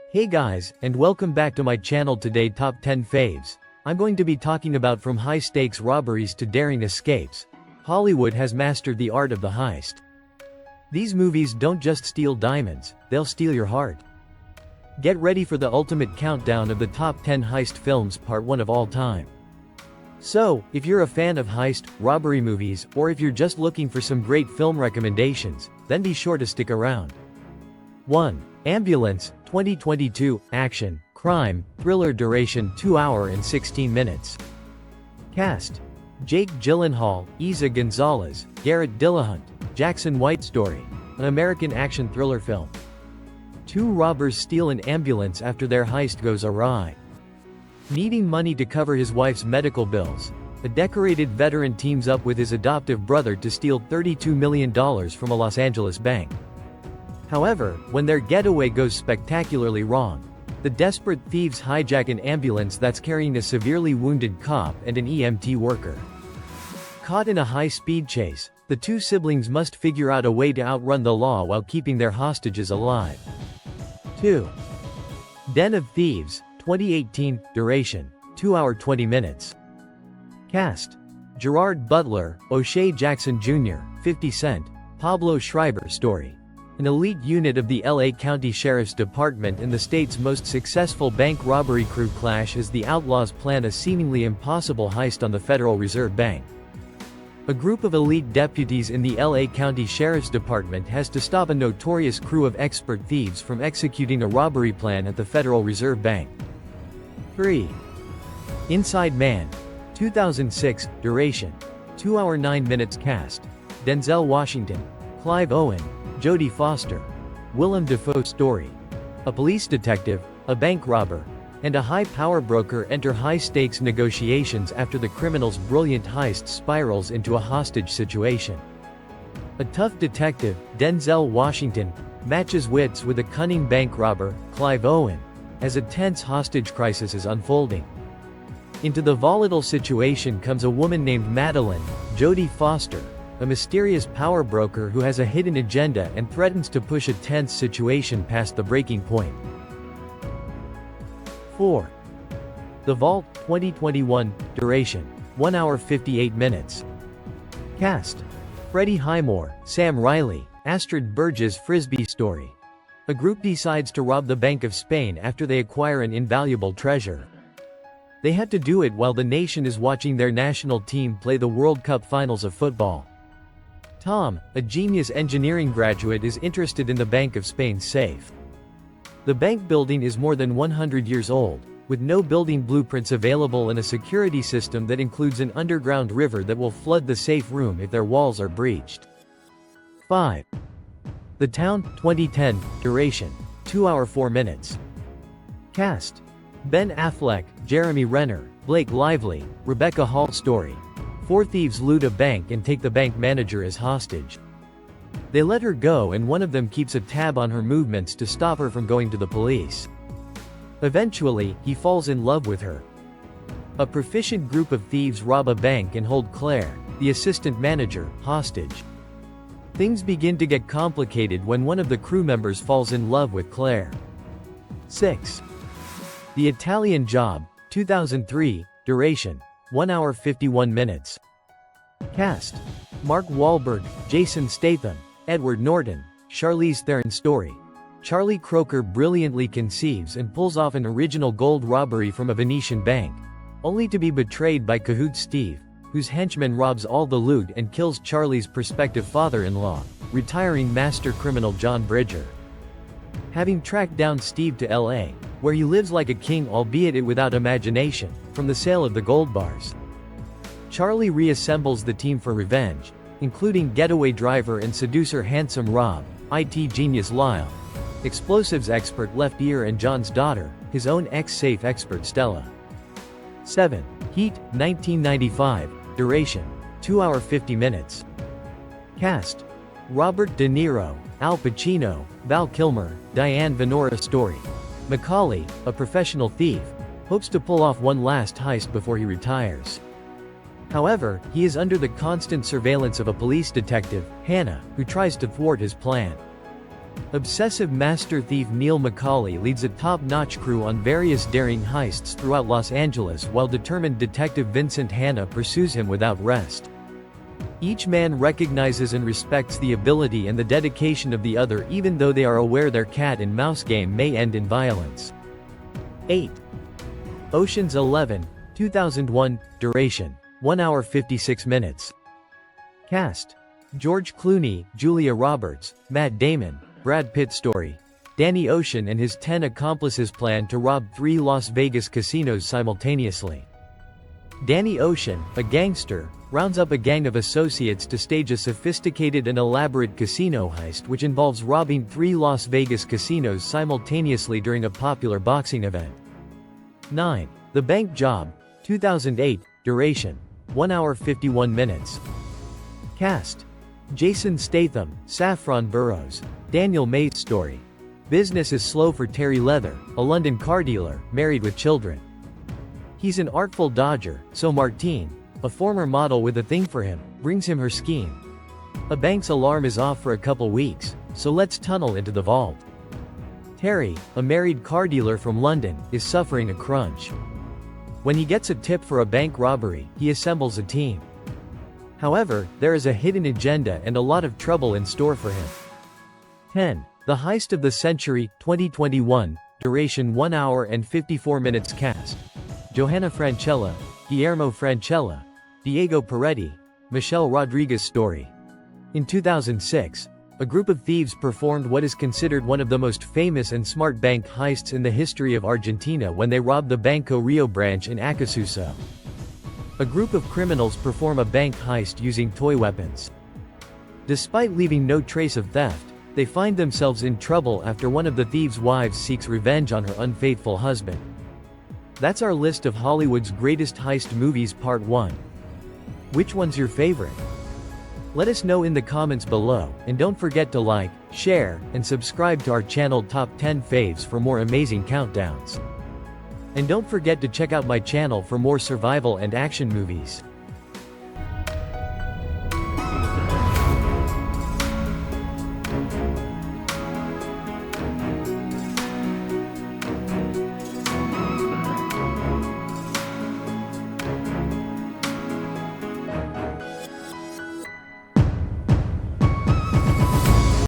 Hey guys, and welcome back to my channel. Today Top 10 Faves. I'm going to be talking about from high-stakes robberies to daring escapes. Hollywood has mastered the art of the heist. These movies don't just steal diamonds, they'll steal your heart. Get ready for the ultimate countdown of the top 10 heist films, part 1 of all time. So, if you're a fan of heist, robbery movies, or if you're just looking for some great film recommendations, then be sure to stick around. 1. Ambulance, 2022, action, crime, thriller, duration 2 hours and 16 minutes. Cast: Jake Gyllenhaal, Isa Gonzalez, Garrett Dillahunt, Jackson White. Story: an American action thriller film. Two robbers steal an ambulance after their heist goes awry. Needing money to cover his wife's medical bills, a decorated veteran teams up with his adoptive brother to steal $32 million from a Los Angeles bank. However, when their getaway goes spectacularly wrong, the desperate thieves hijack an ambulance that's carrying a severely wounded cop and an EMT worker. Caught in a high-speed chase, the two siblings must figure out a way to outrun the law while keeping their hostages alive. 2. Den of Thieves, 2018, duration 2 hours 20 minutes. Cast: Gerard Butler, O'Shea Jackson Jr., 50 Cent, Pablo Schreiber. Story: an elite unit of the LA County Sheriff's Department and the state's most successful bank robbery crew clash as the outlaws plan a seemingly impossible heist on the Federal Reserve Bank. A group of elite deputies in the LA County Sheriff's Department has to stop a notorious crew of expert thieves from executing a robbery plan at the Federal Reserve Bank. 3. Inside Man, 2006, duration 2 hours 9 minutes. Cast: Denzel Washington, Clive Owen, Jodie Foster, Willem Dafoe. Story: a police detective, a bank robber, and a high-power broker enter high-stakes negotiations after the criminal's brilliant heist spirals into a hostage situation. A tough detective, Denzel Washington, matches wits with a cunning bank robber, Clive Owen, as a tense hostage crisis is unfolding. Into the volatile situation comes a woman named Madeline, Jodie Foster, a mysterious power broker who has a hidden agenda and threatens to push a tense situation past the breaking point. 4. The Vault, 2021, duration 1 hour 58 minutes. Cast: Freddie Highmore, Sam Riley, Astrid Burgess. Frisbee. Story: a group decides to rob the Bank of Spain after they acquire an invaluable treasure. They had to do it while the nation is watching their national team play the World Cup finals of football. Tom, a genius engineering graduate, is interested in the Bank of Spain's safe. The bank building is more than 100 years old, with no building blueprints available and a security system that includes an underground river that will flood the safe room if their walls are breached. 5. The Town, 2010, duration 2 hours 4 minutes. Cast: Ben Affleck, Jeremy Renner, Blake Lively, Rebecca Hall. Story: four thieves loot a bank and take the bank manager as hostage. They let her go and one of them keeps a tab on her movements to stop her from going to the police. Eventually, he falls in love with her. A proficient group of thieves rob a bank and hold Claire, the assistant manager, hostage. Things begin to get complicated when one of the crew members falls in love with Claire. 6. The Italian Job, 2003, duration 1 hour 51 minutes. Cast: Mark Wahlberg, Jason Statham, Edward Norton, Charlize Theron. Story: Charlie Croker brilliantly conceives and pulls off an original gold robbery from a Venetian bank, only to be betrayed by Cahoot Steve, whose henchman robs all the loot and kills Charlie's prospective father-in-law, retiring master criminal John Bridger. Having tracked down Steve to LA, where he lives like a king, albeit it without imagination, from the sale of the gold bars, Charlie reassembles the team for revenge, including getaway driver and seducer Handsome Rob, IT genius Lyle, explosives expert Left Ear, and John's daughter, his own ex-safe expert Stella. 7. Heat, 1995, duration 2 hours 50 minutes. Cast: Robert De Niro, Al Pacino, Val Kilmer, Diane Venora. Story: Macaulay, a professional thief, hopes to pull off one last heist before he retires. However, he is under the constant surveillance of a police detective, Hannah, who tries to thwart his plan. Obsessive master thief Neil McCauley leads a top-notch crew on various daring heists throughout Los Angeles while determined detective Vincent Hanna pursues him without rest. Each man recognizes and respects the ability and the dedication of the other even though they are aware their cat and mouse game may end in violence. 8. Ocean's 11, 2001, duration, 1 hour 56 minutes. Cast: George Clooney, Julia Roberts, Matt Damon, Brad Pitt. Story: Danny Ocean and his 10 accomplices plan to rob 3 Las Vegas casinos simultaneously. Danny Ocean, a gangster, rounds up a gang of associates to stage a sophisticated and elaborate casino heist which involves robbing 3 Las Vegas casinos simultaneously during a popular boxing event. 9. The Bank Job, 2008, duration, 1 hour 51 minutes. Cast: Jason Statham, Saffron Burrows, Daniel Mays. Story: Business is slow for Terry Leather, a London car dealer, married with children. He's an artful dodger, so Martine, a former model with a thing for him, brings him her scheme. A bank's alarm is off for a couple weeks, so let's tunnel into the vault. Terry, a married car dealer from London, is suffering a crunch. When he gets a tip for a bank robbery, he assembles a team. However, there is a hidden agenda and a lot of trouble in store for him. 10. The Heist of the Century, 2021, duration 1 hour and 54 minutes. Cast: Johanna Francella, Guillermo Francella, Diego Peretti, Michelle Rodriguez. Story: In 2006, a group of thieves performed what is considered one of the most famous and smart bank heists in the history of Argentina when they robbed the Banco Rio branch in Acasuso. A group of criminals perform a bank heist using toy weapons. Despite leaving no trace of theft, they find themselves in trouble after one of the thieves' wives seeks revenge on her unfaithful husband. That's our list of Hollywood's greatest heist movies part 1. Which one's your favorite? Let us know in the comments below, and don't forget to like, share, and subscribe to our channel Top 10 Faves for more amazing countdowns. And don't forget to check out my channel for more survival and action movies.